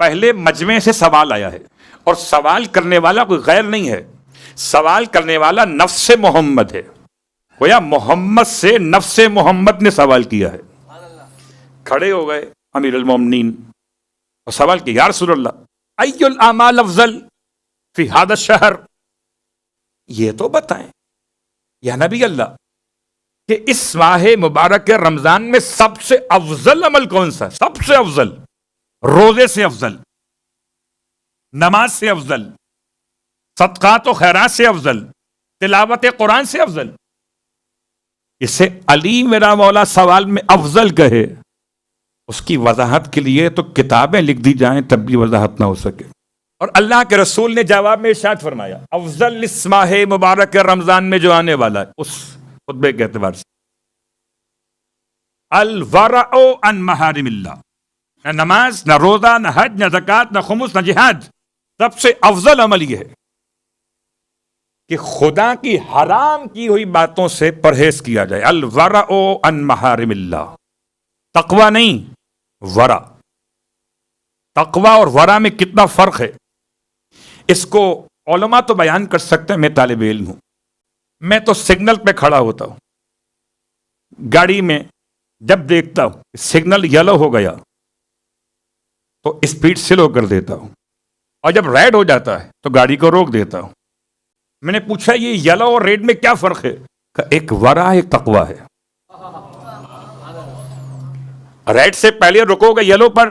پہلے مجمع سے سوال آیا ہے، اور سوال کرنے والا کوئی غیر نہیں ہے، سوال کرنے والا نفس محمد ہے، گویا محمد سے نفس محمد نے سوال کیا ہے۔ کھڑے ہو گئے امیر المومنین اور سوال کیا، یا رسول اللہ ای الاعمال افضل فی ھذا الشہر، یہ تو بتائیں یا نبی اللہ کہ اس ماہ مبارک رمضان میں سب سے افضل عمل کون سا؟ سب سے افضل، روزے سے افضل، نماز سے افضل، صدقات و خیرات سے افضل، تلاوت قرآن سے افضل۔ اسے علی میرا مولا سوال میں افضل کہے، اس کی وضاحت کے لیے تو کتابیں لکھ دی جائیں تب بھی وضاحت نہ ہو سکے۔ اور اللہ کے رسول نے جواب میں ارشاد فرمایا، افضل اس ماہ مبارک رمضان میں جو آنے والا ہے، اس خطبے کے اعتبار سے، الورع عن محارم اللہ، نہ نماز، نہ روزہ، نہ حج، نہ زکوٰۃ، نہ خمس، نہ جہاد، سب سے افضل عمل یہ ہے کہ خدا کی حرام کی ہوئی باتوں سے پرہیز کیا جائے۔ الورع عن محارم اللہ، تقوی نہیں، ورع۔ تقوی اور ورع میں کتنا فرق ہے اس کو علماء تو بیان کر سکتے ہیں، میں طالب علم ہوں، میں تو سگنل پہ کھڑا ہوتا ہوں، گاڑی میں جب دیکھتا ہوں سگنل یلو ہو گیا تو اسپیڈ سلو کر دیتا ہوں، اور جب ریڈ ہو جاتا ہے تو گاڑی کو روک دیتا ہوں۔ میں نے پوچھا یہ یلو اور ریڈ میں کیا فرق ہے؟ کہ ایک ورع ایک تقوی ہے۔ ریڈ سے پہلے رکو گے یلو پر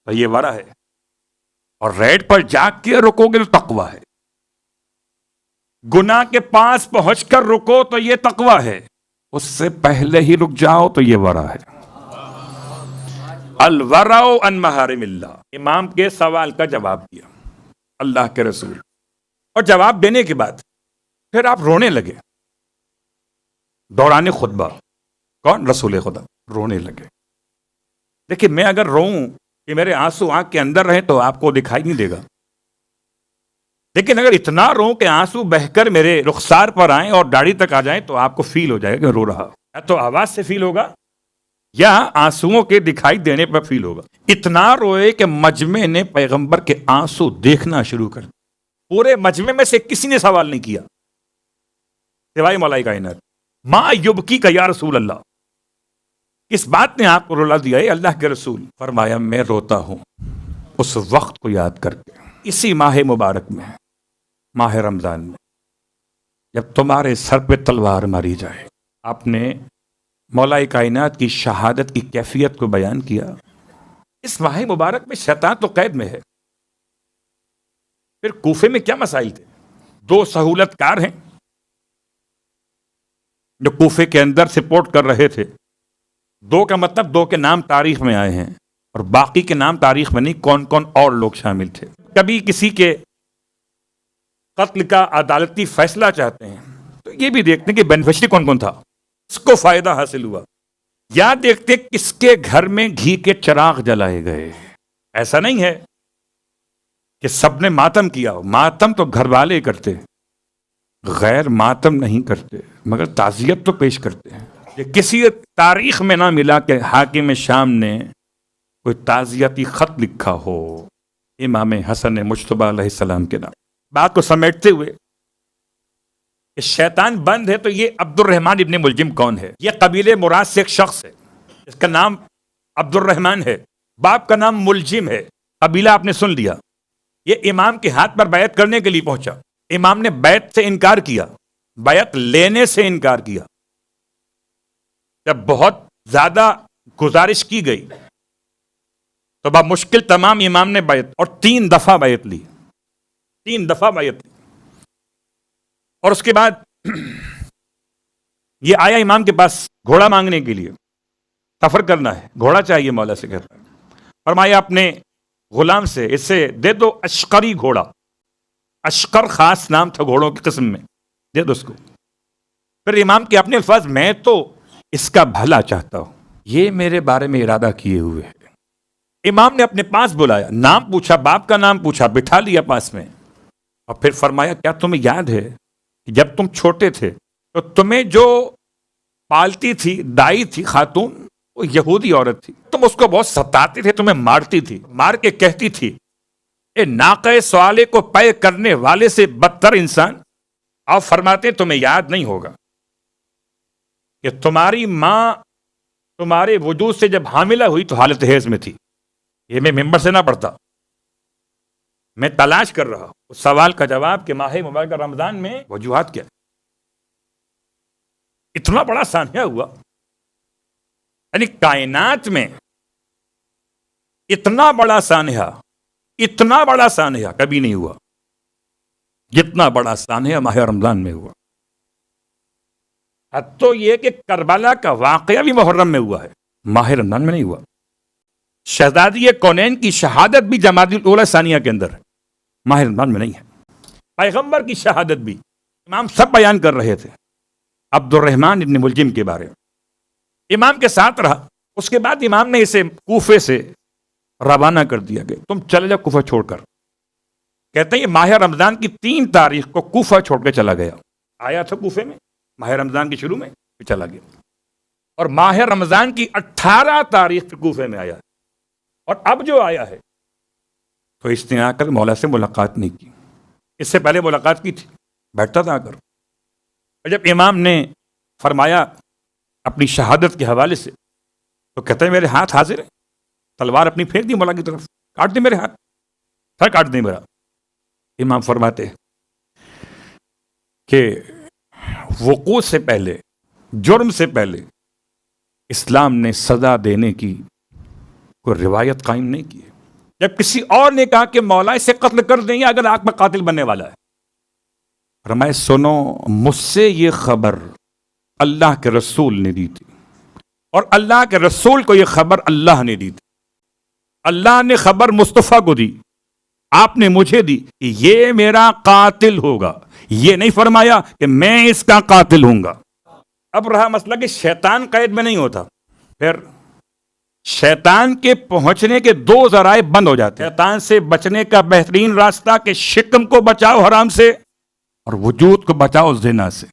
تو یہ ورع ہے، اور ریڈ پر جا کے رکو گے تو تقوی ہے۔ گناہ کے پاس پہنچ کر رکو تو یہ تقوی ہے، اس سے پہلے ہی رک جاؤ تو یہ ورع ہے۔ الورع عن محارم اللہ، امام کے سوال کا جواب دیا اللہ کے رسول، اور جواب دینے کے بعد پھر آپ رونے لگے دوران خطبہ۔ کون؟ رسول خدا رونے لگے۔ دیکھیے میں اگر روؤں کہ میرے آنسو آنکھ کے اندر رہیں تو آپ کو دکھائی نہیں دے گا، لیکن اگر اتنا روؤں کہ آنسو بہہ کر میرے رخسار پر آئیں اور داڑھی تک آ جائیں تو آپ کو فیل ہو جائے گا رو رہا، یا تو آواز سے فیل ہوگا یا آنسوؤں کے دکھائی دینے پر فیل ہوگا۔ اتنا روئے کہ مجمع نے پیغمبر کے آنسو دیکھنا شروع کر دیا۔ پورے مجمع میں سے کسی نے سوال نہیں کیا سوائے مولا کائنات، ما یبکی کا یا رسول اللہ، اس بات نے آپ کو رلا دیا ہے اللہ کے رسول؟ فرمایا میں روتا ہوں اس وقت کو یاد کر کے، اسی ماہ مبارک میں، ماہ رمضان میں، جب تمہارے سر پہ تلوار ماری جائے۔ آپ نے مولا کائنات کی شہادت کی کیفیت کو بیان کیا۔ اس ماہ مبارک میں شیطان تو قید میں ہے۔ پھر کوفے میں کیا مسائل تھے؟ دو سہولت کار ہیں جو کوفے کے اندر سپورٹ کر رہے تھے۔ دو کا مطلب دو کے نام تاریخ میں آئے ہیں، اور باقی کے نام تاریخ میں نہیں، کون کون اور لوگ شامل تھے۔ کبھی کسی کے قتل کا عدالتی فیصلہ چاہتے ہیں تو یہ بھی دیکھتے ہیں کہ بینیفیشری کون کون تھا، اس کو فائدہ حاصل ہوا، یا دیکھتے کس کے گھر میں گھی کے چراغ جلائے گئے۔ ایسا نہیں ہے کہ سب نے ماتم کیا ہو، ماتم تو گھر والے کرتے، غیر ماتم نہیں کرتے، مگر تعزیت تو پیش کرتے ہیں۔ یہ کسی تاریخ میں نہ ملا کہ حاکم شام نے کوئی تعزیتی خط لکھا ہو امام حسن مجتبیٰ علیہ السلام کے نام۔ بات کو سمیٹتے ہوئے کہ شیطان بند ہے تو یہ عبد الرحمن ابن ملجم کون ہے؟ یہ قبیلے مراد سے ایک شخص ہے، اس کا نام عبد الرحمن ہے، باپ کا نام ملجم ہے، قبیلہ آپ نے سن لیا۔ یہ امام کے ہاتھ پر بیعت کرنے کے لیے پہنچا، امام نے بیعت سے انکار کیا، بیعت لینے سے انکار کیا۔ جب بہت زیادہ گزارش کی گئی تو بمشکل تمام امام نے بیعت، اور 3 دفعہ بیعت لی، 3 دفعہ بیعت لی۔ اور اس کے بعد یہ آیا امام کے پاس گھوڑا مانگنے کے لیے، سفر کرنا ہے، گھوڑا چاہیے، مولا سے کہتا ہے۔ فرمایا اپنے غلام سے اسے دے دو اشقری گھوڑا، اشقر خاص نام تھا گھوڑوں کی قسم میں، دے دو اس کو۔ پھر امام کے اپنے الفاظ، میں تو اس کا بھلا چاہتا ہوں، یہ میرے بارے میں ارادہ کیے ہوئے ہے۔ امام نے اپنے پاس بلایا، نام پوچھا، باپ کا نام پوچھا، بٹھا لیا پاس میں، اور پھر فرمایا کیا تمہیں یاد ہے کہ جب تم چھوٹے تھے تو تمہیں جو پالتی تھی دائی تھی خاتون، وہ یہودی عورت تھی، تم اس کو بہت ستاتے تھے، تمہیں مارتی تھی، مار کے کہتی تھی اے ناقہ سوالے کو پے کرنے والے سے بدتر انسان. آپ فرماتے ہیں تمہیں یاد نہیں ہوگا کہ تمہاری ماں تمہارے وجود سے جب حاملہ ہوئی تو حالت حیض میں تھی. یہ میں ممبر سے نہ پڑھتا، میں تلاش کر رہا ہوں اس سوال کا جواب کہ ماہ مبارک رمضان میں وجوہات کیا. اتنا بڑا سانحہ ہوا، یعنی کائنات میں اتنا بڑا سانحہ کبھی نہیں ہوا جتنا بڑا سانحہ ماہ رمضان میں ہوا. حتی تو یہ کہ کربلا کا واقعہ بھی محرم میں ہوا ہے، ماہ رمضان میں نہیں ہوا. شہزادی کونین کی شہادت بھی جمادی الاولیٰ ثانیہ کے اندر ہے، ماہ رمضان میں نہیں ہے. پیغمبر کی شہادت بھی امام سب بیان کر رہے تھے. عبد الرحمن ابن ملجم کے بارے میں امام کے ساتھ رہا. اس کے بعد امام نے اسے کوفے سے روانہ کر دیا کہ تم چلے جاؤ کوفہ چھوڑ کر. کہتے ہیں یہ ماہ رمضان کی 3 تاریخ کو کوفہ چھوڑ کے چلا گیا. آیا تھا کوفے میں ماہ رمضان کی شروع میں، پھر چلا گیا. اور ماہ رمضان کی 18 تاریخ پہ کوفے میں آیا. اور اب جو آیا ہے تو اس نے آ کر مولا سے ملاقات نہیں کی. اس سے پہلے ملاقات کی تھی، بیٹھتا تھا آ کر. اور جب امام نے فرمایا اپنی شہادت کے حوالے سے تو کہتے ہیں میرے ہاتھ حاضر ہے. تلوار اپنی پھینک دی مولا کی طرف، کاٹ دی میرے ہاتھ، سر کاٹ دی میرا. امام فرماتے کہ وقوع سے پہلے، جرم سے پہلے اسلام نے سزا دینے کی کوئی روایت قائم نہیں کی. جب کسی اور نے کہا کہ مولا اسے قتل کر دیں یا اگر آگ میں قاتل بننے والا ہے، فرمائے سنو مجھ سے یہ خبر اللہ کے رسول نے دی تھی، اور اللہ کے رسول کو یہ خبر اللہ نے دی تھی. اللہ نے خبر مصطفیٰ کو دی، آپ نے مجھے دی کہ یہ میرا قاتل ہوگا. یہ نہیں فرمایا کہ میں اس کا قاتل ہوں گا. اب رہا مسئلہ کہ شیطان قید میں نہیں ہوتا، پھر شیطان کے پہنچنے کے 2 ذرائع بند ہو جاتے ہیں. شیطان سے بچنے کا بہترین راستہ کہ شکم کو بچاؤ حرام سے اور وجود کو بچاؤ زنا سے.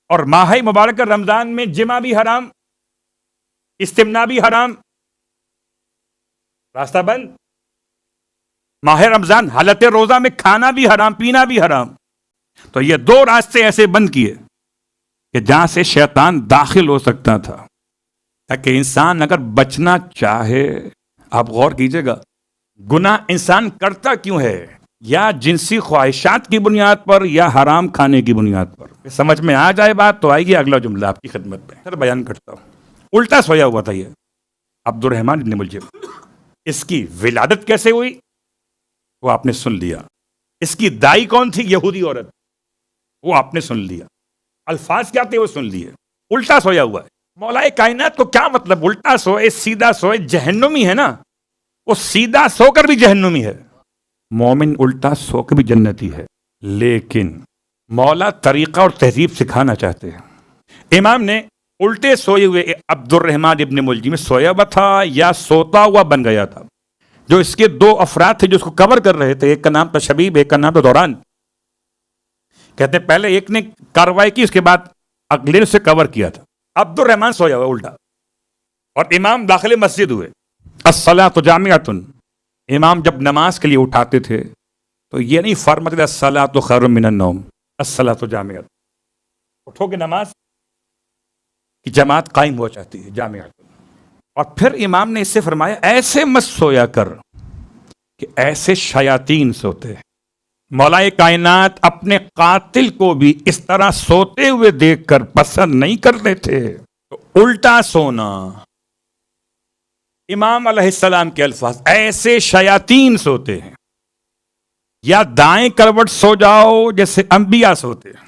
اور ماہ مبارک رمضان میں جمع بھی حرام، استمنا بھی حرام، راستہ بند. ماہ رمضان حالت روزہ میں کھانا بھی حرام، پینا بھی حرام. تو یہ 2 راستے ایسے بند کیے کہ جہاں سے شیطان داخل ہو سکتا تھا، تاکہ انسان اگر بچنا چاہے. آپ غور کیجئے گا گناہ انسان کرتا کیوں ہے؟ یا جنسی خواہشات کی بنیاد پر یا حرام کھانے کی بنیاد پر. سمجھ میں آ جائے بات تو آئے گی اگلا جملہ آپ کی خدمت میں سر بیان کرتا ہوں. الٹا سویا ہوا تھا یہ عبد الرحمن ابن ملجم. اس کی ولادت کیسے ہوئی وہ آپ نے سن لیا. اس کی دائی کون تھی؟ یہودی عورت، وہ آپ نے سن لیا. الفاظ کیا تھے وہ سن لیے. الٹا سویا ہوا ہے. مولا کائنات کو کیا مطلب الٹا سوئے سیدھا سوئے؟ جہنمی ہے نا، وہ سیدھا سو کر بھی جہنمی ہے، مومن الٹا سو کے بھی جنتی ہے. لیکن مولا طریقہ اور تہذیب سکھانا چاہتے ہیں. امام نے الٹے سوئے ہوئے عبد الرحمن ابن ملجم میں سویا ہوا تھا یا سوتا ہوا بن گیا تھا. جو اس کے 2 افراد تھے جو اس کو کور کر رہے تھے، ایک کا نام تھا شبیب، ایک کا نام تھا دوران. کہتے ہیں پہلے ایک نے کارروائی کی، اس کے بعد اگلے نے اسے کور کیا تھا. عبد الرحمن سویا ہوا الٹا، اور امام داخل مسجد ہوئے. الصلاۃ جامعۃ. امام جب نماز کے لیے اٹھاتے تھے تو یہ نہیں فرماتے الصلاۃ خیر من النوم، الصلاۃ جامعۃ. اٹھو کہ نماز کی جماعت قائم ہو جاتی ہے، جامعۃ. اور پھر امام نے اس سے فرمایا ایسے مت سویا کر کہ ایسے شیاطین سوتے ہیں. مولا کائنات اپنے قاتل کو بھی اس طرح سوتے ہوئے دیکھ کر پسند نہیں کرتے تھے. تو الٹا سونا، امام علیہ السلام کے الفاظ ایسے شیاطین سوتے ہیں. یا دائیں کروٹ سو جاؤ جیسے انبیاء سوتے ہیں،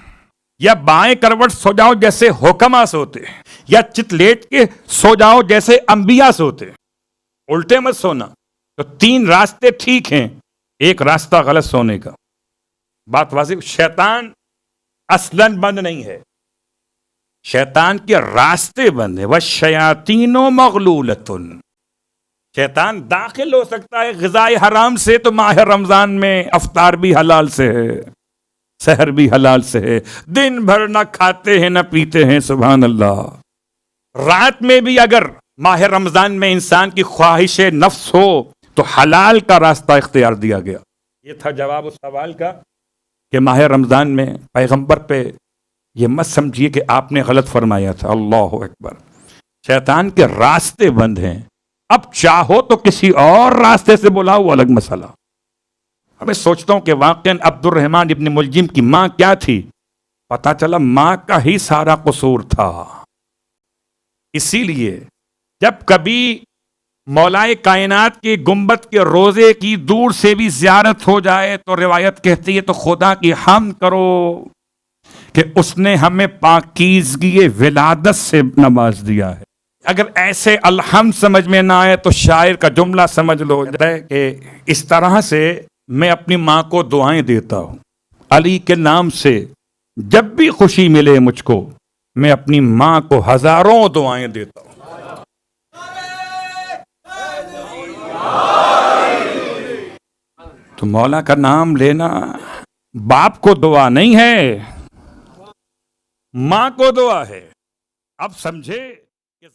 یا بائیں کروٹ سو جاؤ جیسے حکما سوتے ہیں، یا چت لیٹ کے سو جاؤ جیسے انبیاء سوتے ہیں. الٹے مت سونا. تو 3 راستے ٹھیک ہیں، ایک راستہ غلط سونے کا. بات واضح. شیطان اصلاً بند نہیں ہے، شیطان کے راستے بند ہیں. وَالشَّيَاطِينُ مَغْلُولَةٌ. شیطان داخل ہو سکتا ہے غذائے حرام سے. تو ماہ رمضان میں افطار بھی حلال سے ہے، سحر بھی حلال سے ہے، دن بھر نہ کھاتے ہیں نہ پیتے ہیں. سبحان اللہ. رات میں بھی اگر ماہ رمضان میں انسان کی خواہش نفس ہو تو حلال کا راستہ اختیار دیا گیا. یہ تھا جواب اس سوال کا کہ ماہ رمضان میں پیغمبر پہ یہ مت سمجھیے کہ آپ نے غلط فرمایا تھا. اللہ اکبر. شیطان کے راستے بند ہیں. اب چاہو تو کسی اور راستے سے بلاؤ، الگ مسئلہ. اب میں سوچتا ہوں کہ واقعاً عبد الرحمن ابن ملجم کی ماں کیا تھی؟ پتا چلا ماں کا ہی سارا قصور تھا. اسی لیے جب کبھی مولائے کائنات کے گنبد کے روزے کی دور سے بھی زیارت ہو جائے تو روایت کہتی ہے تو خدا کی حمد کرو کہ اس نے ہمیں پاکیزگی ولادت سے نواز دیا ہے. اگر ایسے الحمد سمجھ میں نہ آئے تو شاعر کا جملہ سمجھ لو کہ اس طرح سے میں اپنی ماں کو دعائیں دیتا ہوں. علی کے نام سے جب بھی خوشی ملے مجھ کو میں اپنی ماں کو ہزاروں دعائیں دیتا ہوں. تو مولا کا نام لینا باپ کو دعا نہیں ہے، ماں کو دعا ہے. اب سمجھے کہ